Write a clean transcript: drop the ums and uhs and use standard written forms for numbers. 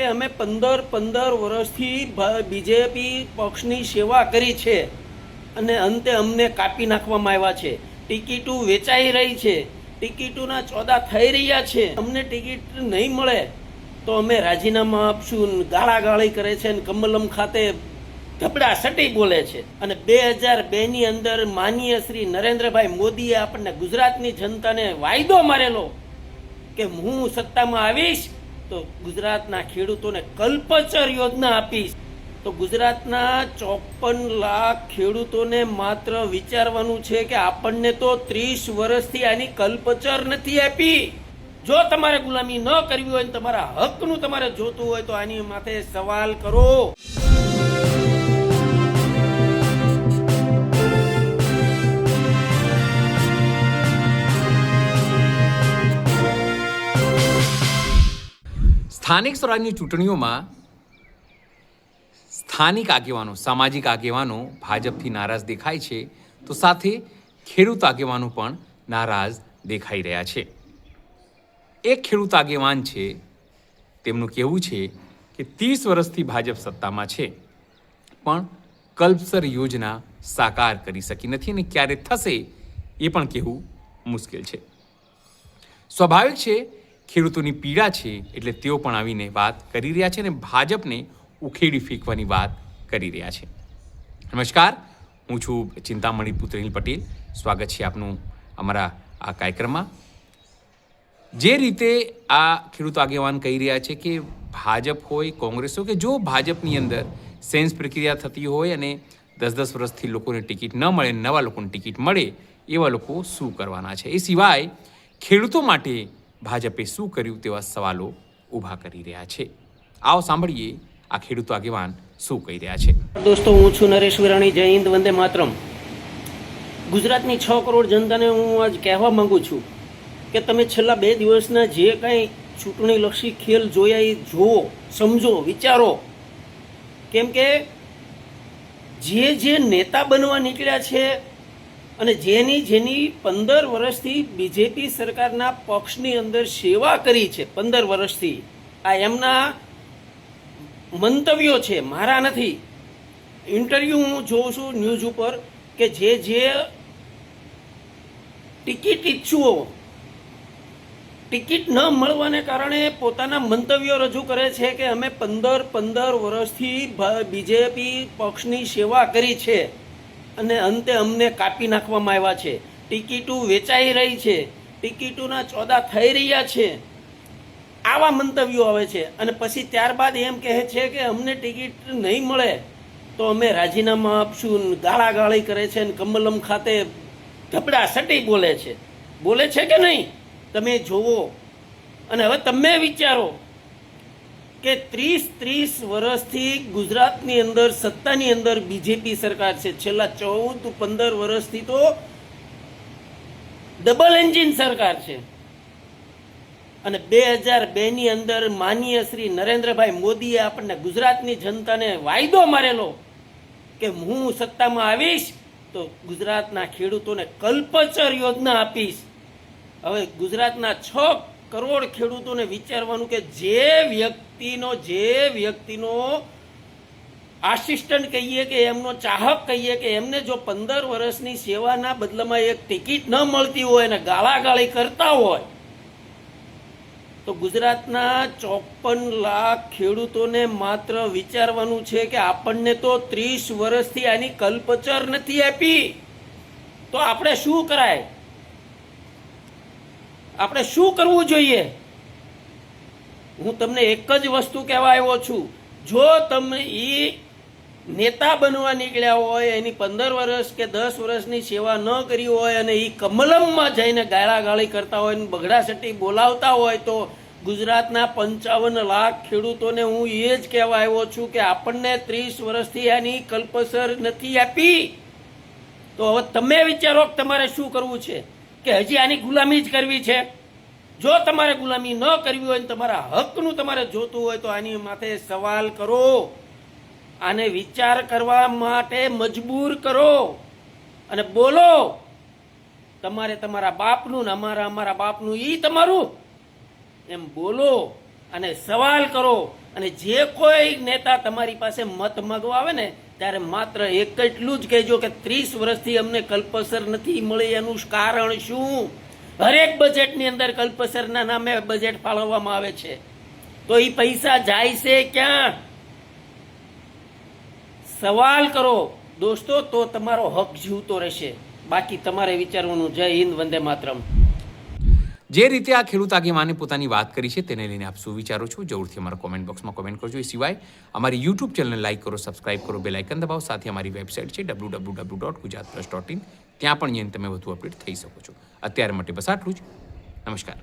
અમે 15 વર્ષથી બીજેપી પક્ષની સેવા કરી છે અને અંતે અમને કાપી નાખવામાં આવ્યા છે. ટિકિટો વેચાઈ રહી છે, ટિકિટોના ચોદા થઈ રહ્યા છે. અમને ટિકિટ નહીં મળે તો અમે રાજીનામા આપશું. ગાળાગાળી કરે છે અને કમલમ ખાતે ધબડા સટી બોલે છે. અને 2002ની અંદર માનનીય શ્રી નરેન્દ્રભાઈ મોદીએ આપણને ગુજરાતની જનતાને વાયદો મારેલો કે હું સત્તામાં આવીશ તો ગુજરાતના ખેડૂતોને કલ્પચર યોજના આપીશ. તો ગુજરાતના 54 લાખ ખેડૂતોને માત્ર વિચારવાનું છે કે આપણને તો 30 વર્ષથી આની કલ્પચર નથી આપી. જો તમારે ગુલામી ન કરવી હોય, તમારા હકનું તમારે જોતું હોય તો આની માથે સવાલ કરો. સ્થાનિક સ્વરાજની ચૂંટણીઓમાં સ્થાનિક આગેવાનો, સામાજિક આગેવાનો ભાજપથી નારાજ દેખાય છે, તો સાથે ખેડૂત આગેવાનો પણ નારાજ દેખાઈ રહ્યા છે. એક ખેડૂત આગેવાન છે, તેમનું કહેવું છે કે 30 વર્ષથી ભાજપ સત્તામાં છે પણ કલ્પસર યોજના સાકાર કરી શકી નથી અને ક્યારે થશે એ પણ કહેવું મુશ્કેલ છે. સ્વાભાવિક છે, ખેડૂતોની પીડા છે એટલે તેઓ પણ આવીને વાત કરી રહ્યા છે અને ભાજપને ઉખેડી ફેંકવાની વાત કરી રહ્યા છે. નમસ્કાર, હું છું ચિંતામણી પુત્રહિલ પટેલ. સ્વાગત છે આપનું અમારા આ કાર્યક્રમમાં. જે રીતે આ ખેડૂત આગેવાન કહી રહ્યા છે કે ભાજપ હોય, કોંગ્રેસ હોય, કે જો ભાજપની અંદર સેન્સ પ્રક્રિયા થતી હોય અને 10-10 વર્ષથી લોકોને ટિકિટ ન મળે, નવા લોકોને ટિકિટ મળે, એવા લોકો શું કરવાના છે? એ સિવાય ખેડૂતો માટે ભાજપે શું કર્યું તેવા સવાલો ઊભા કરી રહ્યા છે. આવો સાંભળીએ આ ખેડૂતો આગેવાન શું કહી રહ્યા છે. દોસ્તો, હું છું નરેશ વિરાણી. જય હિન્દ, વંદે માતરમ. ગુજરાતની 6 કરોડ જનતાને હું આજ કહેવા માંગુ છું કે તમે છેલ્લા 2 દિવસના જે કાંઈ ચૂંટણીલક્ષી ખેલ જોયા એ જુઓ, સમજો, વિચારો. કેમ કે જે નેતા બનવા નીકળ્યા છે અને જેની 15 વર્ષથી બીજેપી સરકારના પક્ષની અંદર સેવા કરી છે, 15 વર્ષથી, આ એમના મંતવ્યો છે, મારા નથી. ઇન્ટરવ્યૂ હું જોઉં છું ન્યૂઝ ઉપર કે જે ટિકિટ ઈચ્છુઓ ટિકિટ ન મળવાને કારણે પોતાના મંતવ્યો રજૂ કરે છે કે અમે 15 વર્ષથી બીજેપી પક્ષની સેવા કરી છે અને અંતે અમને કાપી નાખવામાં આવ્યા છે. ટિકિટો વેચાઈ રહી છે, ટિકિટોના ચોદા થઈ રહ્યા છે. આવા મંતવ્યો આવે છે અને પછી ત્યારબાદ એમ કહે છે કે અમને ટિકિટ નહીં મળે તો અમે રાજીનામા આપશું. ગાળાગાળી કરે છે અને કમલમ ખાતે ધબડા સટી બોલે છે કે નહીં? તમે જોવો. અને હવે તમે વિચારો કે 30 વર્ષથી ગુજરાતની અંદર સત્તાની અંદર બીજેપી સરકાર છે. છેલ્લા 14-15 વર્ષથી તો ડબલ એન્જિન સરકાર છે. અને 2002ની અંદર માનનીય શ્રી નરેન્દ્રભાઈ મોદીએ આપણને ગુજરાતની જનતાને વાયદો મારેલો કે હું સત્તામાં આવીશ તો ગુજરાતના ખેડૂતોને કલ્પચર યોજના આપીશ. હવે ગુજરાતના 6 કરોડ ખેડૂતોને વિચારવાનું કે જે વ્યક્તિનો આસિસ્ટન્ટ કહીએ કે એમનો ચાહક કહીએ કે એમને જો 15 વર્ષની સેવાના બદલામાં એક ટિકિટ ન મળતી હોય અને ગાળાગાળી કરતા હોય તો ગુજરાતના 54 લાખ ખેડૂતોને માત્ર વિચારવાનું છે કે આપણને તો 30 વર્ષથી આની કલ્પચર નથી આપી. તો આપણે શું કરાય? આપણે શું કરવું જોઈએ? હું તમને એક જ વસ્તુ કહેવા આવ્યો છું. જો તમે એ નેતા બનવા નીકળ્યા હોય, એની 15 વર્ષ કે 10 વર્ષની સેવા ન કરી હોય અને એ કમલમમાં જઈને ગાળાગાળી કરતા હોય ને બગડાસટી બોલાવતા હોય તો ગુજરાતના 55 લાખ ખેડૂતોને હું એ જ કહેવા આવ્યો છું કે આપણને 30 વર્ષથી આની કલ્પસર નથી આપી. તો હવે તમે વિચારો કે તમારે શું કરવું છે કે હજી આની ગુલામી જ કરવી છે? જો તમારે ગુલામી ન કરવી હોય ને તમારા હકનું તમારે જોતું હોય તો આની માથે સવાલ કરો. આને વિચાર કરવા માટે મજબૂર કરો અને બોલો. તમારે તમારા બાપનું ને અમારા બાપનું ઈ તમારું એમ બોલો અને સવાલ કરો અને જે કોઈ નેતા તમારી પાસે મત માંગવા આવે ને ત્યારે માત્ર એટલું જ કહેજો કે 30 વર્ષથી અમને કલ્પસર નથી મળી, એનું કારણ શું? હરેક બજેટની અંદર કલ્પસરના નામે બજેટ ફાળવવામાં આવે છે, તો એ પૈસા જાય છે ક્યાં? સવાલ કરો દોસ્તો, તો તમારો હક જીવતો રહેશે. બાકી તમારે વિચારવાનું. જય હિન્દ, વંદે માતરમ. જે રીતે આ ખેડૂત આગેવાને પોતાની વાત કરી છે તેને લઈને આપ શું વિચારો છો જરૂરથી અમારા કોમેન્ટ બોક્સમાં કોમેન્ટ કરજો. એ સિવાય અમારી યુટ્યુબ ચેનલને લાઇક કરો, સબસ્ક્રાઇબ કરો, બેલ આઇકન દબાવો. સાથે અમારી વેબસાઇટ છે www.gujaratplus.in, ત્યાં પણ જઈને તમે વધુ અપડેટ થઈ શકો છો. અત્યારે માટે બસ આટલું જ. નમસ્કાર.